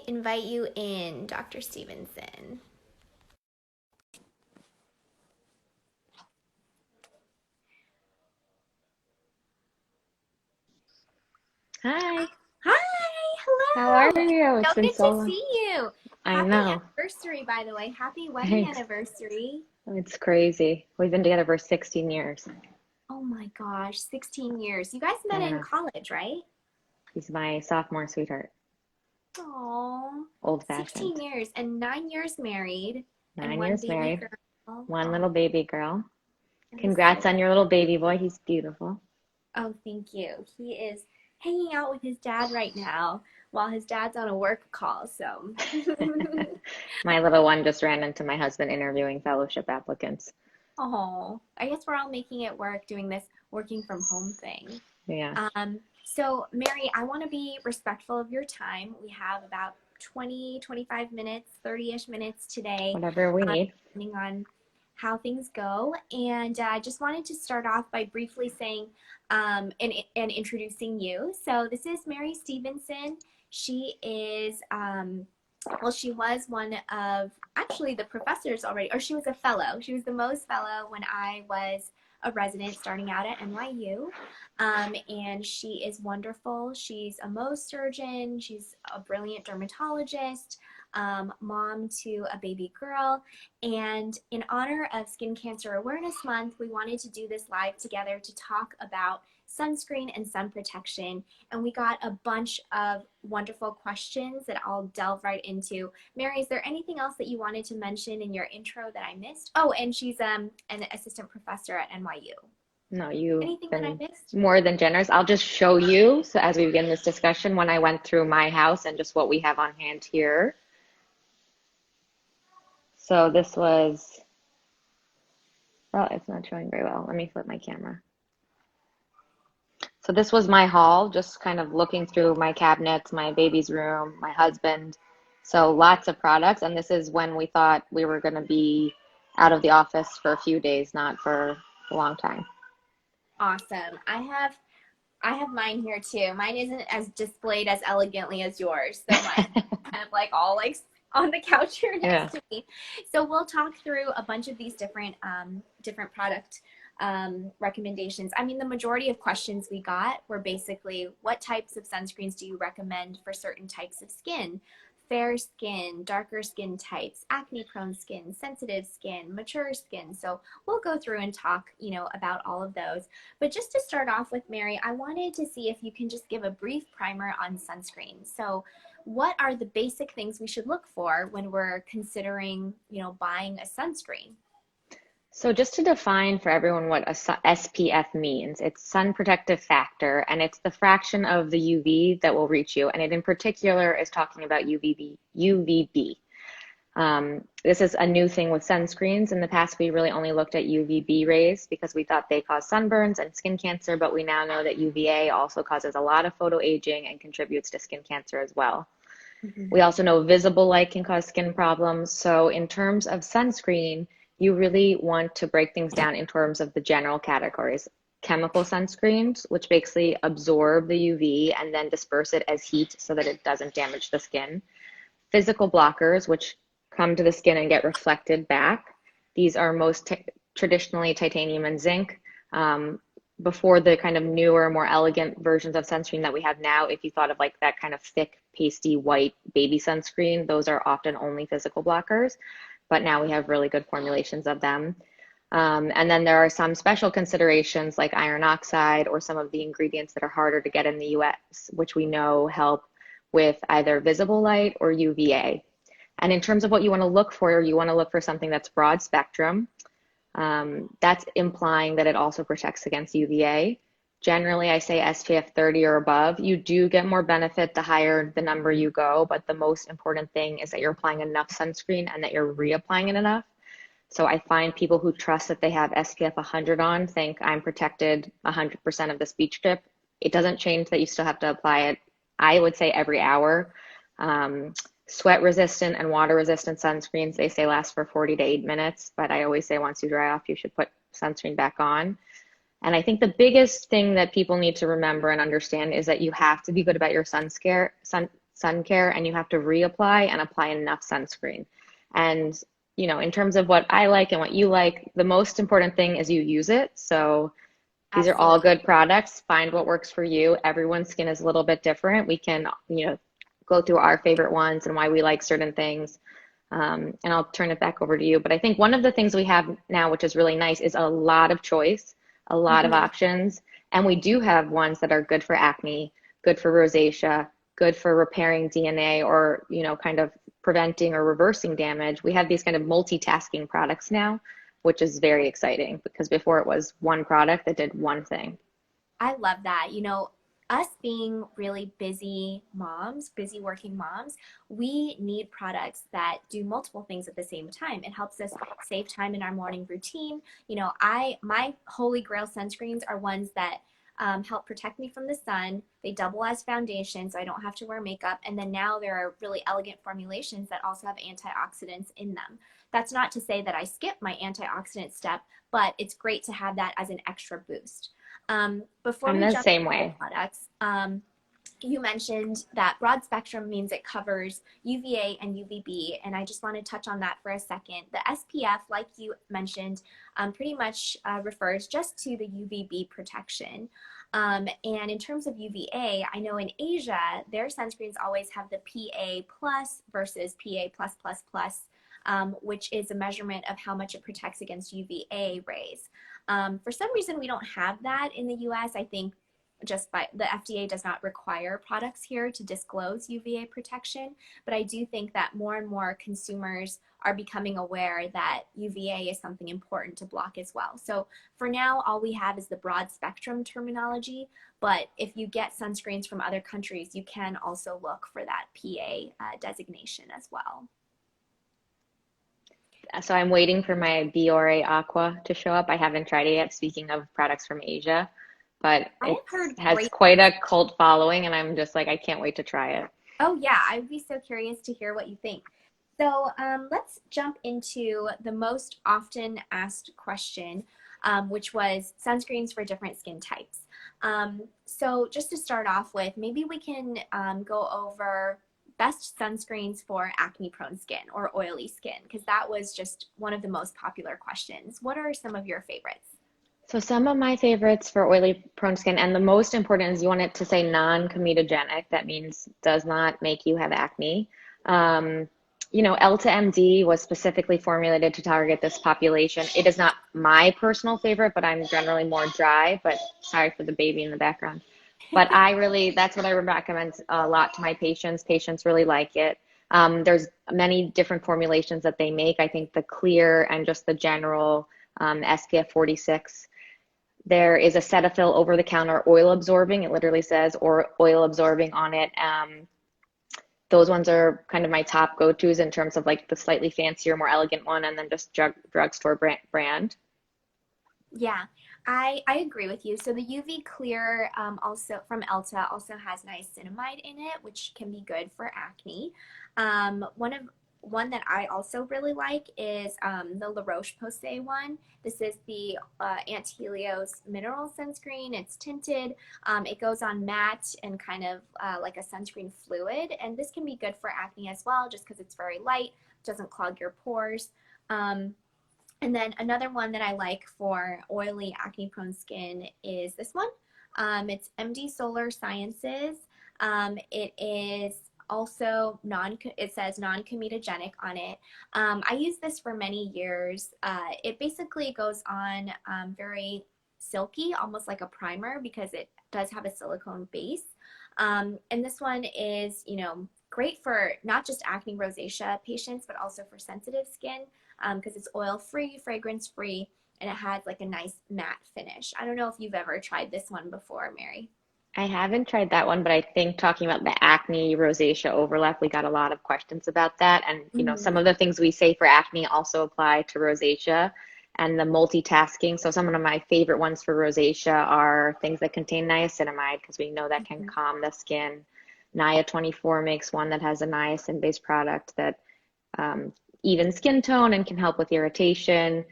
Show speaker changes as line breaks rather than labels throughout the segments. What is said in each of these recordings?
invite you in, Dr. Stevenson.
Hi.
Hi,
How are
hello.
you? It's
So
been
good
so
to
long.
see you.
I
Happy
know.
anniversary, by the way. Happy wedding
Thanks.
anniversary.
It's crazy. We've been together for 16 years.
Oh my gosh, 16 years. You guys
I
met in
know.
college, right?
He's my sophomore sweetheart.
Oh,
Old
16
fashioned.
years and 9 years married and
9 years
one baby
married.
girl.
One
Oh,
little baby girl.
that is so
Congrats on
cute.
your little baby boy. He's beautiful.
Oh, thank you. He is hanging out with his dad right now while his dad's on a work call, so.
My little one just ran into my husband interviewing fellowship applicants.
Oh, I guess we're all making it work doing this working from home thing.
Yeah.
So Mary, I want to be respectful of your time. We have about 20, 25 minutes, 30-ish minutes today,
Whatever we need.
depending on how things go. And I just wanted to start off by briefly saying and introducing you. So this is Mary Stevenson. She is well, she was one of actually the professors already, or she was a fellow. She was the Mohs fellow when I was a resident starting out at NYU. And she is wonderful. She's a Mohs surgeon. She's a brilliant dermatologist, mom to a baby girl. And in honor of Skin Cancer Awareness Month, we wanted to do this live together to talk about sunscreen and sun protection. And we got a bunch of wonderful questions that I'll delve right into. Mary, is there anything else that you wanted to mention in your intro that I missed? Oh, and she's an assistant professor at NYU.
No, you've
Anything that I
been
missed?
more than generous. I'll just show you, so as we begin this discussion, when I went through my house and just what we have on hand here. So this was, well, it's not showing very well. Let me flip my camera. So this was my haul, just kind of looking through my cabinets, my baby's room, my husband. So lots of products. And this is when we thought we were going to be out of the office for a few days, not for a long time.
Awesome. I have mine here too. Mine isn't as displayed as elegantly as yours. So mine's kind of like all like on the couch here
Yeah.
next to me. So we'll talk through a bunch of these different different product recommendations. I mean, the majority of questions we got were basically, what types of sunscreens do you recommend for certain types of skin? Fair skin, darker skin types, acne prone skin, sensitive skin, mature skin. So we'll go through and talk, about all of those. But just to start off with, Mary, I wanted to see if you can just give a brief primer on sunscreen. So what are the basic things we should look for when we're considering, buying a sunscreen?
So just to define for everyone what a SPF means, it's sun protective factor, and it's the fraction of the UV that will reach you. And it in particular is talking about UVB. This is a new thing with sunscreens. In the past, we really only looked at UVB rays because we thought they cause sunburns and skin cancer, but we now know that UVA also causes a lot of photoaging and contributes to skin cancer as well.
Mm-hmm.
We also know visible light can cause skin problems. So in terms of sunscreen, you really want to break things down in terms of the general categories. Chemical sunscreens, which basically absorb the UV and then disperse it as heat so that it doesn't damage the skin. Physical blockers, which come to the skin and get reflected back. These are most traditionally titanium and zinc. Before the kind of newer, more elegant versions of sunscreen that we have now, if you thought of like that kind of thick, pasty white baby sunscreen, those are often only physical blockers, but now we have really good formulations of them. And then there are some special considerations like iron oxide or some of the ingredients that are harder to get in the US, which we know help with either visible light or UVA. And in terms of what you want to look for, you want to look for something that's broad spectrum. That's implying that it also protects against UVA. Generally, I say SPF 30 or above. You do get more benefit the higher the number you go, but the most important thing is that you're applying enough sunscreen and that you're reapplying it enough. So I find people who trust that they have SPF 100 on think I'm protected 100% of this beach strip. It doesn't change that you still have to apply it, I would say, every hour. Sweat resistant and water resistant sunscreens, they say last for 40 to 8 minutes, but I always say once you dry off, you should put sunscreen back on. And I think the biggest thing that people need to remember and understand is that you have to be good about your sun sun care and you have to reapply and apply enough sunscreen. And, in terms of what I like and what you like, the most important thing is you use it. So these are all
Absolutely.
good products. Find what works for you. Everyone's skin is a little bit different. We can, go through our favorite ones and why we like certain things. And I'll turn it back over to you. But I think one of the things we have now, which is really nice, is a lot of choice, a lot of
Mhm.
options. And we do have ones that are good for acne, good for rosacea, good for repairing DNA or, kind of preventing or reversing damage. We have these kind of multitasking products now, which is very exciting because before it was one product that did one thing.
I love that. Us being really busy moms, busy working moms, we need products that do multiple things at the same time. It helps us save time in our morning routine. My holy grail sunscreens are ones that help protect me from the sun. They double as foundation, so I don't have to wear makeup. And then now there are really elegant formulations that also have antioxidants in them. That's not to say that I skip my antioxidant step, but it's great to have that as an extra boost. Before
I'm
we
the
jump
same
into the
way.
products, you mentioned that broad spectrum means it covers UVA and UVB, and I just want to touch on that for a second. The SPF, like you mentioned, pretty much refers just to the UVB protection. And in terms of UVA, I know in Asia, their sunscreens always have the PA plus versus PA plus plus plus, which is a measurement of how much it protects against UVA rays. For some reason, we don't have that in the US. I think just by the FDA does not require products here to disclose UVA protection, but I do think that more and more consumers are becoming aware that UVA is something important to block as well. So for now, all we have is the broad spectrum terminology, but if you get sunscreens from other countries, you can also look for that PA designation as well.
So I'm waiting for my Biore Aqua to show up. I haven't tried it yet, speaking of products from Asia, but
I
it
have heard
has
great
quite
things.
a cult following, and I'm just like, I can't wait to try it.
Oh, yeah, I would be so curious to hear what you think. So let's jump into the most often asked question, which was sunscreens for different skin types. So just to start off with, maybe we can go over best sunscreens for acne prone skin or oily skin, because that was just one of the most popular questions. What are some of your favorites?
So some of my favorites for oily prone skin, and the most important is you want it to say non-comedogenic. That means does not make you have acne. Um, Elta MD was specifically formulated to target this population. It is not my personal favorite, but I'm generally more dry. But sorry for the baby in the background. But that's what I recommend a lot to my patients. Patients really like it. There's many different formulations that they make. I think the clear and just the general SPF 46. There is a Cetaphil over-the-counter oil absorbing. It literally says or oil absorbing on it. Those ones are kind of my top go-tos in terms of like the slightly fancier, more elegant one, and then just drugstore brand.
Yeah, I agree with you. So the UV Clear also from Elta also has niacinamide in it, which can be good for acne. One that I also really like is the La Roche-Posay one. This is the Anthelios mineral sunscreen. It's tinted. It goes on matte and kind of like a sunscreen fluid, and this can be good for acne as well, just because it's very light, doesn't clog your pores. Um, and then another one that I like for oily acne prone skin is this one. It's MD Solar Sciences. It is also it says non-comedogenic on it. I used this for many years. It basically goes on very silky, almost like a primer because it does have a silicone base. And this one is, great for not just acne rosacea patients, but also for sensitive skin because it's oil free, fragrance free, and it has like a nice matte finish. I don't know if you've ever tried this one before, Mary.
I haven't tried that one, but I think talking about the acne rosacea overlap, we got a lot of questions about that. And, some
Mhm.
of the things we say for acne also apply to rosacea and the multitasking. So some of my favorite ones for rosacea are things that contain niacinamide because we know that can
Mhm.
calm the skin. Nia 24 makes one that has a niacin-based product that evens skin tone and can help with irritation.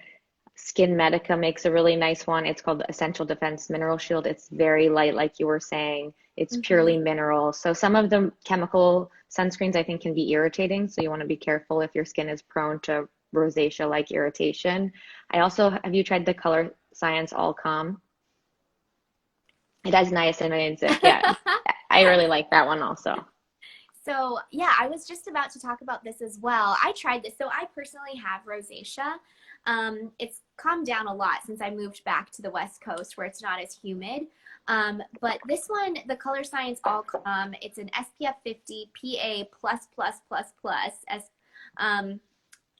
Skin Medica makes a really nice one. It's called the Essential Defense Mineral Shield. It's very light, like you were saying. It's
Mm-hmm.
purely mineral. So some of the chemical sunscreens I think can be irritating. So you want to be careful if your skin is prone to rosacea-like irritation. I also, have you tried the Colorscience All Calm? It has niacinamide and zinc. Yeah, I really like that one also.
So yeah, I was just about to talk about this as well. I tried this. So I personally have rosacea. It's calmed down a lot since I moved back to the West Coast where it's not as humid. But this one, the Colorescience All Calm, it's an SPF 50 PA plus plus plus plus. Um,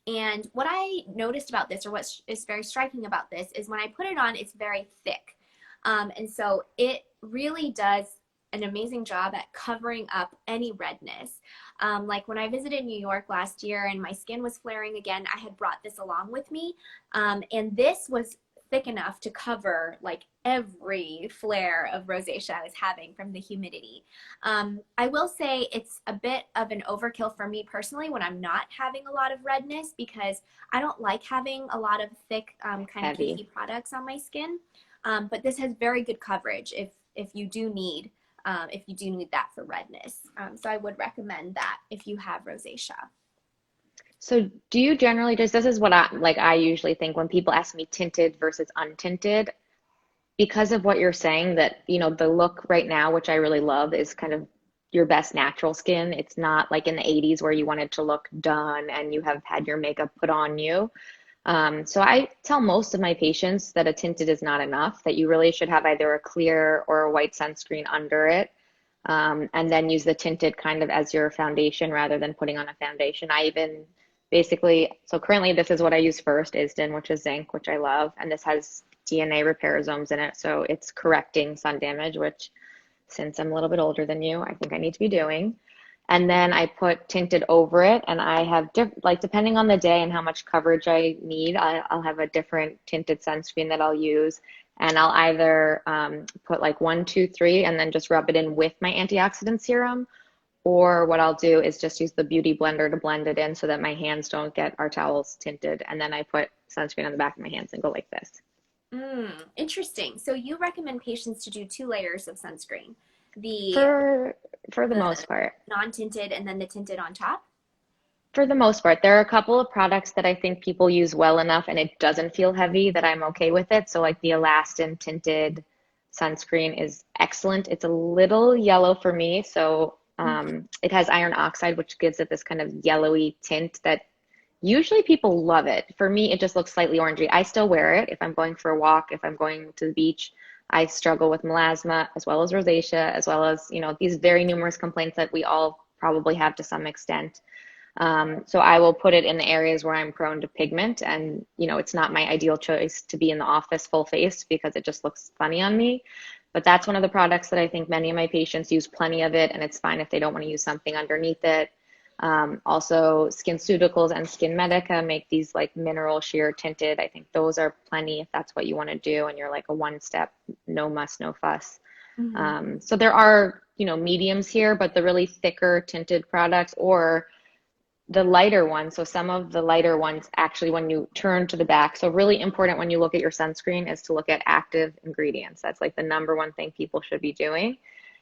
and what I noticed about this, or what is very striking about this, is when I put it on, it's very thick. And so it really does an amazing job at covering up any redness. Like when I visited New York last year and my skin was flaring again, I had brought this along with me. And this was thick enough to cover like every flare of rosacea I was having from the humidity. I will say it's a bit of an overkill for me personally when I'm not having a lot of redness, because I don't like having a lot of thick kind of
Heavy.
cakey products on my skin. But this has very good coverage if you do need that for redness. So I would recommend that if you have rosacea.
So do you generally just, this is what I usually think when people ask me tinted versus untinted, because of what you're saying that, the look right now, which I really love, is kind of your best natural skin. It's not like in the 80s where you wanted to look done and you have had your makeup put on you. So I tell most of my patients that a tinted is not enough, that you really should have either a clear or a white sunscreen under it, and then use the tinted kind of as your foundation rather than putting on a foundation. I even basically, so currently this is what I use first, ISDIN, which is zinc, which I love, and this has DNA repairasomes in it, so it's correcting sun damage, which since I'm a little bit older than you, I think I need to be doing. And then I put tinted over it, and I have like depending on the day and how much coverage I need, I'll have a different tinted sunscreen that I'll use, and I'll either put like 1, 2, 3, and then just rub it in with my antioxidant serum, or what I'll do is just use the beauty blender to blend it in so that my hands don't get our towels tinted, and then I put sunscreen on the back of my hands and go like this.
Interesting. So you recommend patients to do 2 layers of sunscreen, the
For for the
the
most part.
non-tinted and then the tinted on top?
For the most part, there are a couple of products that I think people use well enough and it doesn't feel heavy that I'm okay with it. So like the Alastin tinted sunscreen is excellent. It's a little yellow for me, so it has iron oxide, which gives it this kind of yellowy tint that usually people love it. For me, it just looks slightly orangey. I still wear it if I'm going for a walk, if I'm going to the beach. I struggle with melasma as well as rosacea, as well as, these very numerous complaints that we all probably have to some extent. So I will put it in the areas where I'm prone to pigment, and it's not my ideal choice to be in the office full face because it just looks funny on me. But that's one of the products that I think many of my patients use plenty of it, and it's fine if they don't want to use something underneath it. Also, SkinCeuticals and Skin Medica make these like mineral sheer tinted. I think those are plenty if that's what you want to do, and you're like a one-step, no muss, no fuss.
Mm-hmm.
So there are, mediums here, but the really thicker tinted products or the lighter ones. So some of the lighter ones actually when you turn to the back. So really important when you look at your sunscreen is to look at active ingredients. That's like the number one thing people should be doing.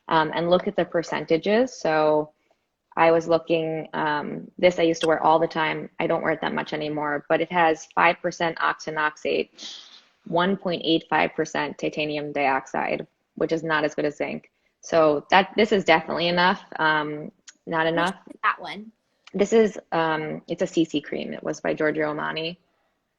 And look at the percentages. So I was looking, this I used to wear all the time. I don't wear it that much anymore, but it has 5% octinoxate, 1.85% titanium dioxide, which is not as good as zinc. So this is definitely enough. Not
Which
enough.
is that one?
This is, it's a CC cream. It was by Giorgio Armani.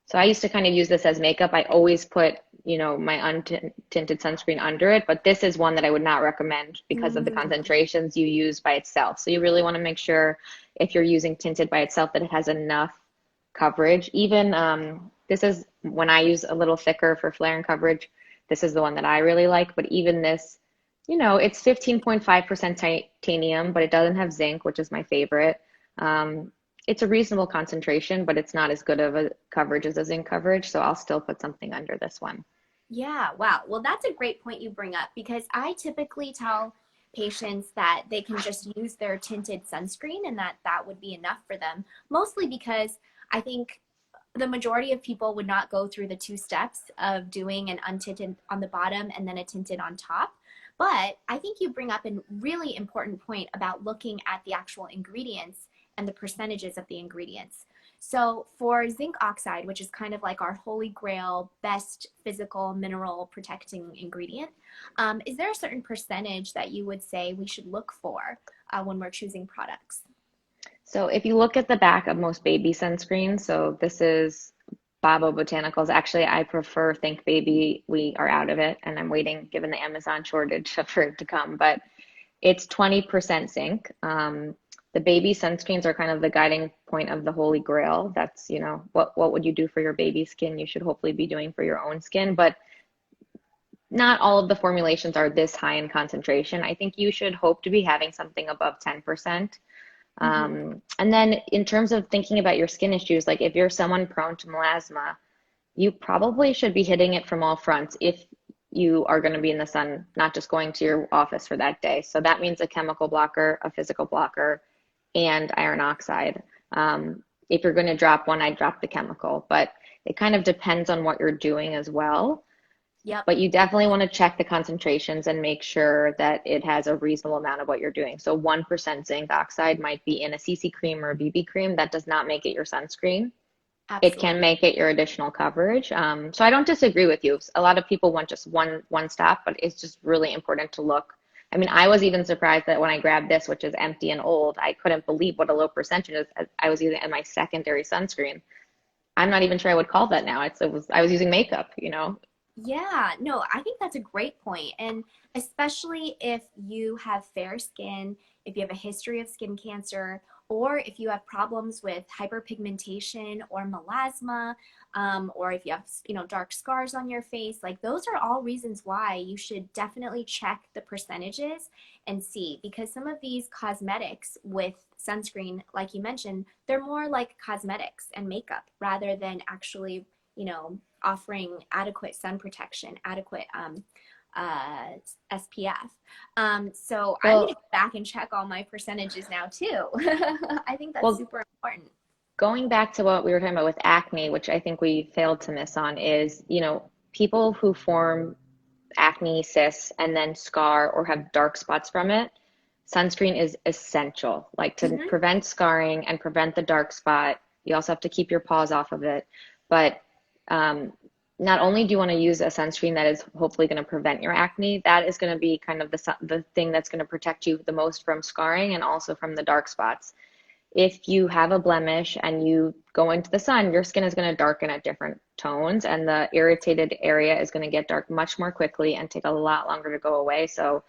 So I used to kind of use this as makeup. I always put, my untinted sunscreen under it, but this is one that I would not recommend because of the
Mm.
concentrations you use by itself. So you really want to make sure if you're using tinted by itself that it has enough coverage. Even this is when I use a little thicker for flare and coverage. This is the one that I really like, but even this, it's 15.5% titanium, but it doesn't have zinc, which is my favorite. It's a reasonable concentration, but it's not as good of a coverage as a zinc coverage, so I'll still put something under this one.
Yeah, wow. Well, that's a great point you bring up, because I typically tell patients that they can just use their tinted sunscreen and that would be enough for them, mostly because I think the majority of people would not go through the two steps of doing an untinted on the bottom and then a tinted on top. But I think you bring up a really important point about looking at the actual ingredients and the percentages of the ingredients. So for zinc oxide, which is kind of like our holy grail, best physical mineral protecting ingredient, is there a certain percentage that you would say we should look for when we're choosing products?
So if you look at the back of most baby sunscreens, so this is Babo Botanicals. Actually, I prefer Think Baby. We are out of it, and I'm waiting, given the Amazon shortage, for it to come. But it's 20% zinc. The baby sunscreens are kind of the guiding point of the Holy Grail. That's, what would you do for your baby skin? You should hopefully be doing for your own skin. But not all of the formulations are this high in concentration. I think you should hope to be having something above 10%.
Mm-hmm.
And then in terms of thinking about your skin issues, like if you're someone prone to melasma, you probably should be hitting it from all fronts if you are going to be in the sun, not just going to your office for that day. So that means a chemical blocker, a physical blocker, and iron oxide. If you're going to drop one, I'd drop the chemical, but it kind of depends on what you're doing as well.
Yep.
But you definitely want to check the concentrations and make sure that it has a reasonable amount of what you're doing. So 1% zinc oxide might be in a CC cream or a BB cream. That does not make it your sunscreen. It
Absolutely.
can make it your additional coverage. So I don't disagree with you. A lot of people want just one stop, but it's just really important to look. I mean, I was even surprised that when I grabbed this, which is empty and old, I couldn't believe what a low percentage is. I was using it in my secondary sunscreen. I'm not even sure I would call that now. I was using makeup.
Yeah, no, I think that's a great point. And especially if you have fair skin, if you have a history of skin cancer, or if you have problems with hyperpigmentation or melasma, or if you have, dark scars on your face, like those are all reasons why you should definitely check the percentages and see, because some of these cosmetics with sunscreen, like you mentioned, they're more like cosmetics and makeup rather than actually, offering adequate sun protection, adequate SPF. So I'm going to
Well,
go back and check all my percentages now too. I think that's
well,
super important.
going back to what we were talking about with acne, which I think we failed to miss on, is, people who form acne, cysts, and then scar or have dark spots from it, sunscreen is essential. Like to
Hmm.
prevent scarring and prevent the dark spot, you also have to keep your paws off of it. But um, not only do you want to use a sunscreen that is hopefully going to prevent your acne, that is going to be kind of the thing that's going to protect you the most from scarring and also from the dark spots. If you have a blemish and you go into the sun, your skin is going to darken at different tones, and the irritated area is going to get dark much more quickly and take a lot longer to go away. So,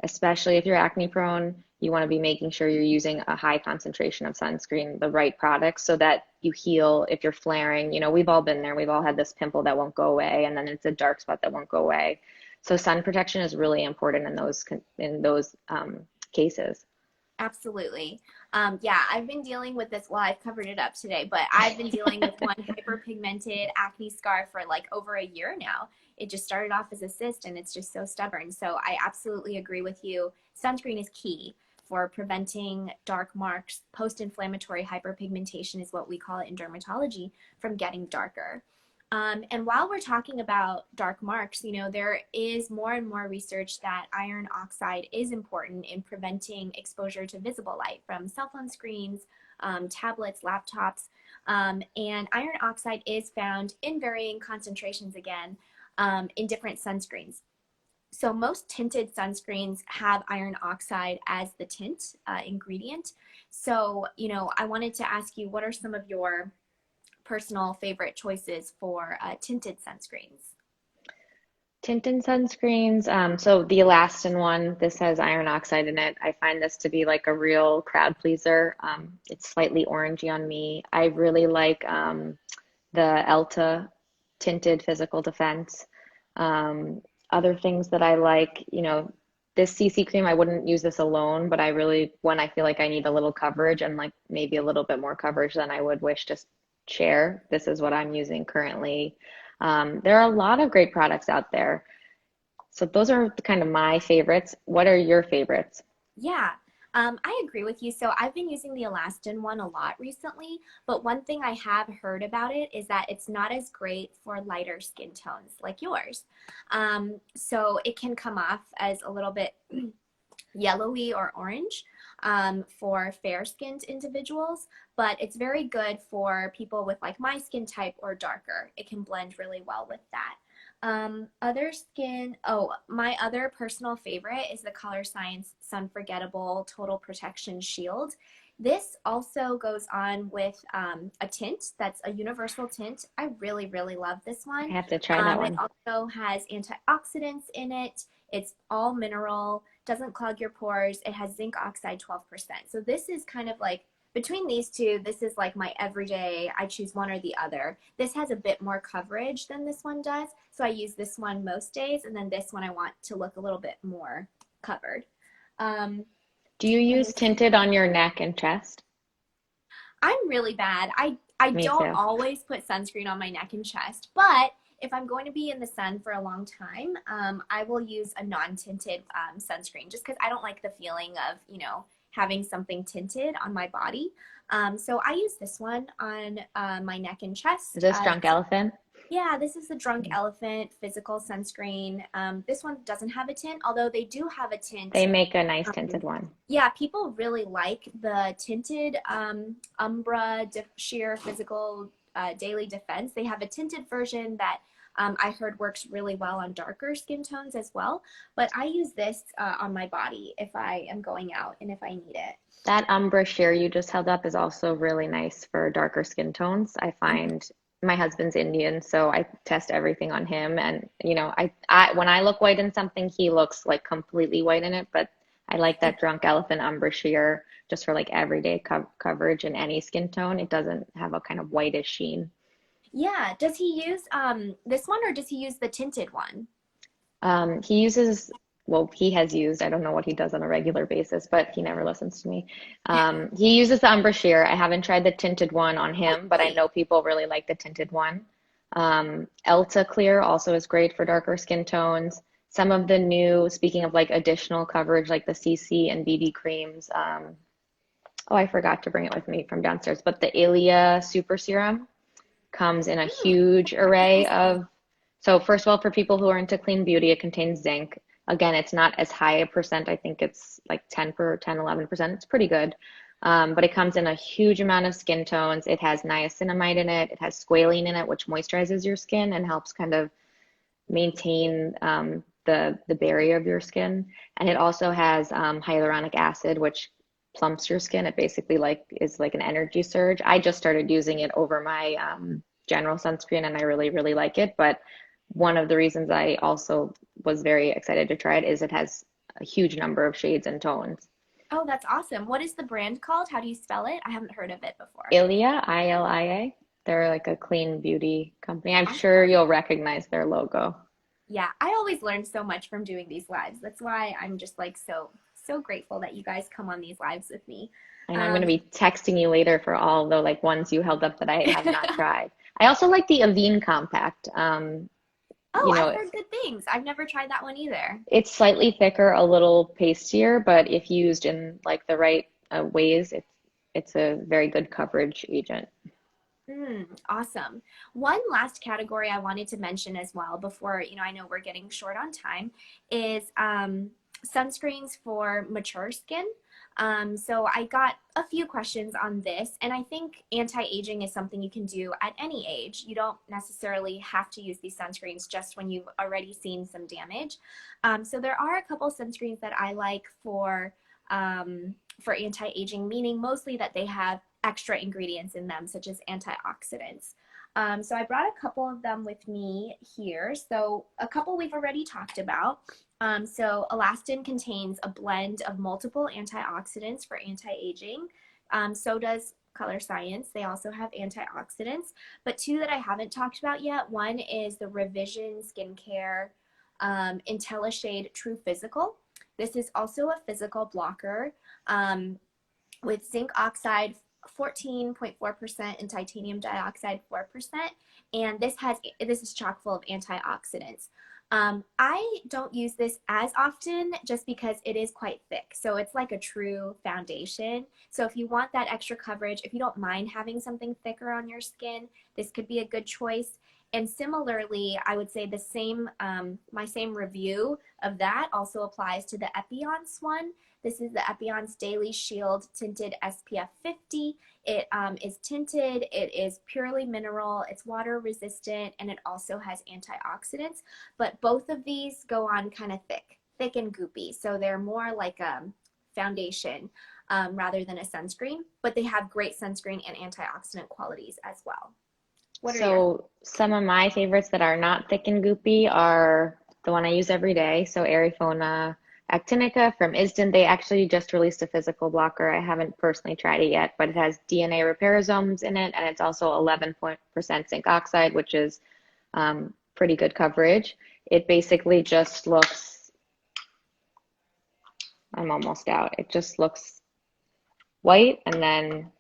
especially if you're acne prone, you want to be making sure you're using a high concentration of sunscreen, the right products, so that you heal if you're flaring. We've all been there. We've all had this pimple that won't go away, and then it's a dark spot that won't go away. So, sun protection is really important in those cases.
Absolutely. Yeah, I've been dealing with this. Well, I've covered it up today, but I've been dealing with one hyperpigmented acne scar for like over a year now. It just started off as a cyst and it's just so stubborn. So I absolutely agree with you. Sunscreen is key for preventing dark marks. Post-inflammatory hyperpigmentation is what we call it in dermatology, from getting darker. And while we're talking about dark marks, there is more and more research that iron oxide is important in preventing exposure to visible light from cell phone screens, tablets, laptops. And iron oxide is found in varying concentrations again in different sunscreens. So most tinted sunscreens have iron oxide as the tint ingredient. So, I wanted to ask you, what are some of your personal favorite choices for tinted sunscreens?
Tinted sunscreens. So the Elastin one, this has iron oxide in it. I find this to be like a real crowd pleaser. It's slightly orangey on me. I really like the Elta tinted physical defense. Other things that I like, this CC cream, I wouldn't use this alone, but when I feel like I need a little coverage and like maybe a little bit more coverage than I would wish to share, this is what I'm using currently. There are a lot of great products out there. So those are kind of my favorites. What are your favorites?
Yeah. I agree with you. So I've been using the Alastin one a lot recently, but one thing I have heard about it is that it's not as great for lighter skin tones like yours. So it can come off as a little bit yellowy or orange for fair-skinned individuals, but it's very good for people with like my skin type or darker. It can blend really well with that. My other personal favorite is the Colorscience Sunforgettable Total Protection Shield. This also goes on with a tint that's a universal tint. I really, really love this
I
one.
have to try that
It
one.
also has antioxidants in it. It's all mineral, doesn't clog your pores. It has zinc oxide 12%. So this is kind of like between these two, this is like my everyday, I choose one or the other. This has a bit more coverage than this one does, so I use this one most days, and then this one I want to look a little bit more covered. Um,
Do you
let
use
me see.
tinted on your neck and chest?
I'm really bad. I
Me
don't
too.
always put sunscreen on my neck and chest, but if I'm going to be in the sun for a long time, I will use a non-tinted sunscreen just because I don't like the feeling of, having something tinted on my body. So I use this one on my neck and
Is
chest.
this Drunk Elephant?
Yeah, this is the Drunk Elephant Physical Sunscreen. This one doesn't have a tint, although they do have a tint.
They make a nice
Um,
tinted one.
yeah, people really like the tinted Umbra Sheer Physical Daily Defense. They have a tinted version that I heard works really well on darker skin tones as well. But I use this on my body if I am going out and if I need it.
That Umbra sheer you just held up is also really nice for darker skin tones. I find my husband's Indian, so I test everything on him. And I when I look white in something, he looks like completely white in it. But I like that Drunk Elephant Umbra sheer just for like everyday coverage in any skin tone. It doesn't have a kind of whitish sheen.
Yeah, does he use this one or does he use the tinted one?
He uses, well, he has used, I don't know what he does on a regular basis, but he never listens to me. He uses the Umbra Sheer. I haven't tried the tinted one on
Oh,
him, but I
really?
know people really like the tinted one. Elta Clear also is great for darker skin tones. Some of the new, speaking of like additional coverage, like the CC and BB creams. Oh, I forgot to bring it with me from downstairs, but the Aelia Super Serum comes in a
Hmm,
huge
check out
array
this one.
of, so first of all, for people who are into clean beauty, it contains zinc. Again, it's not as high a percent. I think it's like 11%. It's pretty good. But it comes in a huge amount of skin tones. It has niacinamide in it. It has squalene in it, which moisturizes your skin and helps kind of maintain the barrier of your skin. And it also has hyaluronic acid, which plumps your skin. It basically like is like an energy surge. I just started using it over my general sunscreen, and I really, really like it. But one of the reasons I also was very excited to try it is it has a huge number of shades and tones.
Oh, that's awesome. What is the brand called? How do you spell it? I haven't heard of it before.
Ilia, Ilia. They're like a clean beauty company. I'm sure
Awesome.
you'll recognize their logo.
Yeah, I always learn so much from doing these lives. That's why I'm just like so grateful that you guys come on these lives with me.
I know I'm going to
Um,
be texting you later for all the like ones you held up that I have not tried. I also like the Avene Compact.
oh,
You
I've
know,
heard good things. I've never tried that one either.
it's slightly thicker, a little pastier, but if used in like the right ways, it's a very good coverage agent.
Awesome. One last category I wanted to mention as well before, I know we're getting short on time, is sunscreens for mature skin. So I got a few questions on this, and I think anti-aging is something you can do at any age. You don't necessarily have to use these sunscreens just when you've already seen some damage. So there are a couple sunscreens that I like for anti-aging, meaning mostly that they have extra ingredients in them, such as antioxidants. So I brought a couple of them with me here. So a couple we've already talked about. So Elastin contains a blend of multiple antioxidants for anti-aging. So does Colorscience. They also have antioxidants. But two that I haven't talked about yet, one is the Revision Skincare IntelliShade True Physical. This is also a physical blocker with zinc oxide 14.4% and titanium dioxide 4%. And this is chock full of antioxidants. I don't use this as often just because it is quite thick. So it's like a true foundation. So if you want that extra coverage, if you don't mind having something thicker on your skin, this could be a good choice. And similarly, I would say the same, my same review of that also applies to the Epionce one. This is the Epionce Daily Shield Tinted SPF 50. It is tinted, it is purely mineral, it's water resistant, and it also has antioxidants. But both of these go on kind of thick and goopy. So they're more like a foundation rather than a sunscreen, but they have great sunscreen and antioxidant qualities as well. What are your
So some of my favorites that are not thick and goopy are the one I use every day. So Aerifona actinica from ISDIN. They actually just released a physical blocker. I haven't personally tried it yet, but it has DNA reparosomes in it, and it's also 11% zinc oxide, which is pretty good coverage. It basically just looks, I'm almost out. It just looks white, and then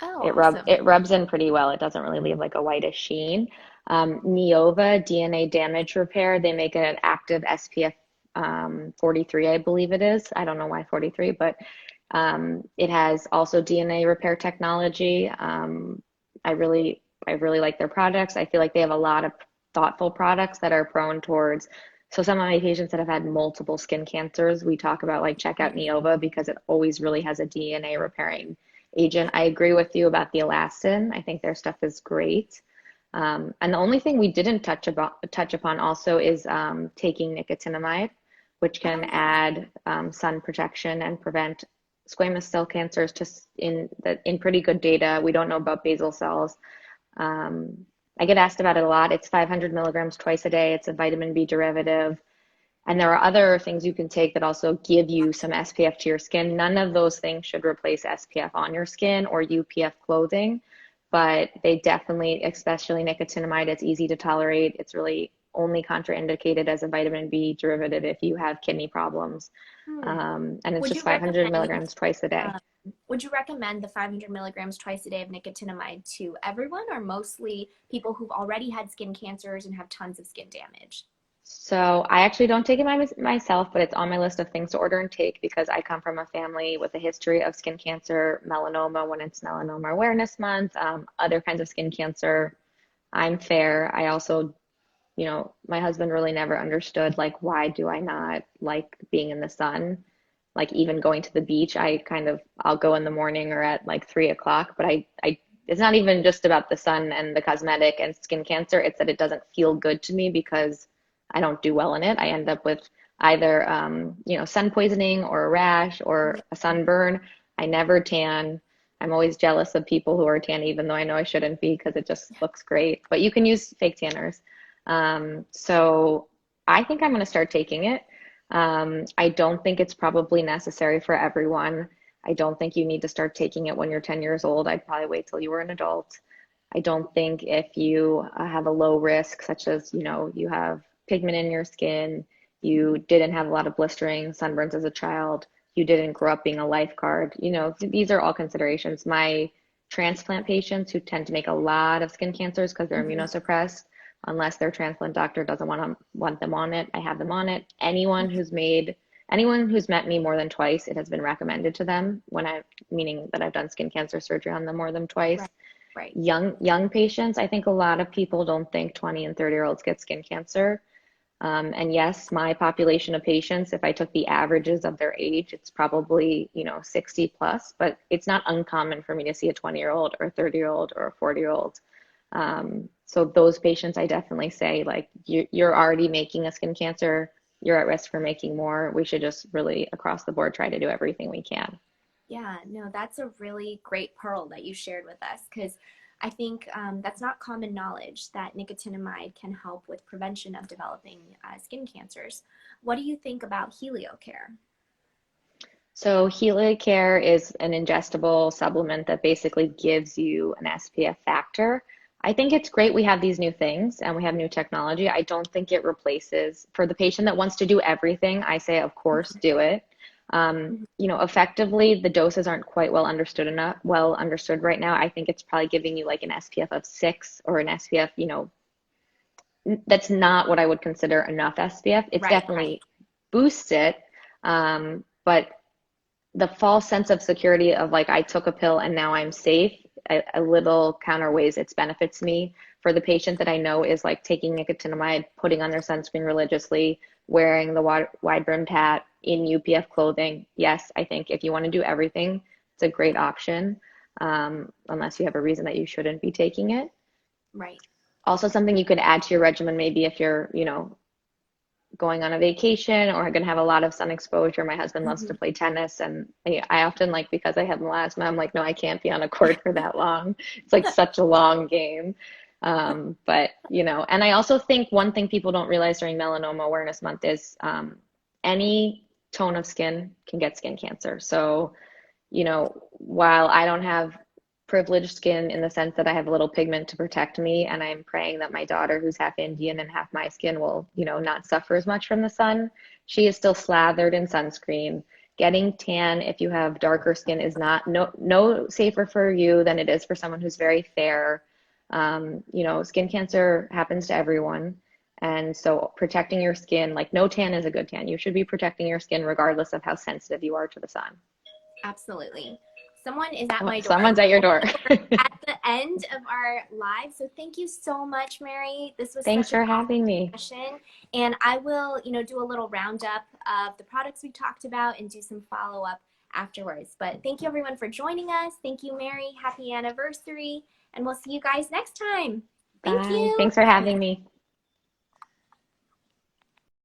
Oh, awesome.
it rubs in pretty well. It doesn't really leave like a whitish sheen. Neova DNA damage repair. They make an active SPF 43, I believe it is. I don't know why 43, but it has also DNA repair technology. I really like their products. I feel like they have a lot of thoughtful products that are prone towards. So some of my patients that have had multiple skin cancers, we talk about like check out Neova because it always really has a DNA repairing agent. I agree with you about the Alastin. I think their stuff is great. And the only thing we didn't touch upon also is taking nicotinamide, which can
Oh, yeah.
add sun protection and prevent squamous cell cancers. Just in pretty good data, we don't know about basal cells. I get asked about it a lot. It's 500 milligrams twice a day. It's a vitamin B derivative. And there are other things you can take that also give you some SPF to your skin. None of those things should replace SPF on your skin or UPF clothing, but they definitely, especially nicotinamide, it's easy to tolerate. It's really only contraindicated as a vitamin B derivative if you have kidney problems.
Hmm.
And it's
Would
just
you
500
recommend
milligrams twice a day.
um, would you recommend the 500 milligrams twice a day of nicotinamide to everyone, or mostly people who've already had skin cancers and have tons of skin damage?
So I actually don't take it myself, but it's on my list of things to order and take because I come from a family with a history of skin cancer, melanoma when it's Melanoma Awareness Month, other kinds of skin cancer. I'm fair. I also, my husband really never understood like why do I not like being in the sun? Like even going to the beach, I'll go in the morning or at like 3 o'clock, but it's not even just about the sun and the cosmetic and skin cancer. It's that it doesn't feel good to me because I don't do well in it. I end up with either, sun poisoning or a rash or a sunburn. I never tan. I'm always jealous of people who are tan, even though I know I shouldn't be because it just looks great. But you can use fake tanners. So I think I'm going to start taking it. I don't think it's probably necessary for everyone. I don't think you need to start taking it when you're 10 years old. I'd probably wait till you were an adult. I don't think if you have a low risk, such as, you have pigment in your skin, you didn't have a lot of blistering sunburns as a child, you didn't grow up being a lifeguard, these are all considerations. My transplant patients who tend to make a lot of skin cancers because they're
Mhm.
immunosuppressed, unless their transplant doctor doesn't want them on it, I have them on it. Anyone who's met me more than twice, it has been recommended to them meaning that I've done skin cancer surgery on them more than twice.
Right, right.
Young patients, I think a lot of people don't think 20 and 30-year-olds get skin cancer. And yes, my population of patients, if I took the averages of their age, it's probably, 60 plus, but it's not uncommon for me to see a 20-year-old or a 30-year-old or a 40-year-old. So those patients, I definitely say, like, you're already making a skin cancer, you're at risk for making more. We should just really, across the board, try to do everything we can.
Yeah, no, that's a really great pearl that you shared with us because I think that's not common knowledge that nicotinamide can help with prevention of developing skin cancers. What do you think about Heliocare?
So Heliocare is an ingestible supplement that basically gives you an SPF factor. I think it's great we have these new things and we have new technology. I don't think it replaces, for the patient that wants to do everything, I say, of course, do it.
Mhm.
Effectively, the doses aren't quite well understood right now. I think it's probably giving you like an SPF of 6 or an SPF, that's not what I would consider enough SPF. It's
Right, right.
definitely boosts it, but the false sense of security of like I took a pill and now I'm safe, a little counterweighs its benefits to me. For the patient that I know is like taking nicotinamide, putting on their sunscreen religiously, wearing the wide brimmed hat in UPF clothing. Yes, I think if you want to do everything, it's a great option, unless you have a reason that you shouldn't be taking it.
Right.
Also, something you could add to your regimen, maybe if you're, going on a vacation or going to have a lot of sun exposure. My husband loves to
Hmm.
play tennis, and I often like, because I have melasma, I'm like, no, I can't be on a court for that long. It's like such a long game. But, and I also think one thing people don't realize during Melanoma Awareness Month is any tone of skin can get skin cancer. So, while I don't have privileged skin in the sense that I have a little pigment to protect me, and I'm praying that my daughter, who's half Indian and half my skin, will, not suffer as much from the sun. She is still slathered in sunscreen. Getting tan if you have darker skin is not no safer for you than it is for someone who's very fair. Skin cancer happens to everyone. And so protecting your skin, like no tan is a good tan. You should be protecting your skin regardless of how sensitive you are to the sun.
Absolutely. Someone is at my door.
Someone's at your door.
We're at the end of our live. So thank you so much, Mary. This was
Thanks
such an
for
awesome
having me.
discussion. And I will, do a little roundup of the products we talked about and do some follow-up afterwards. But thank you everyone for joining us. Thank you, Mary. Happy anniversary. And we'll see you guys next time. Thank
Bye.
you.
Thanks for having me.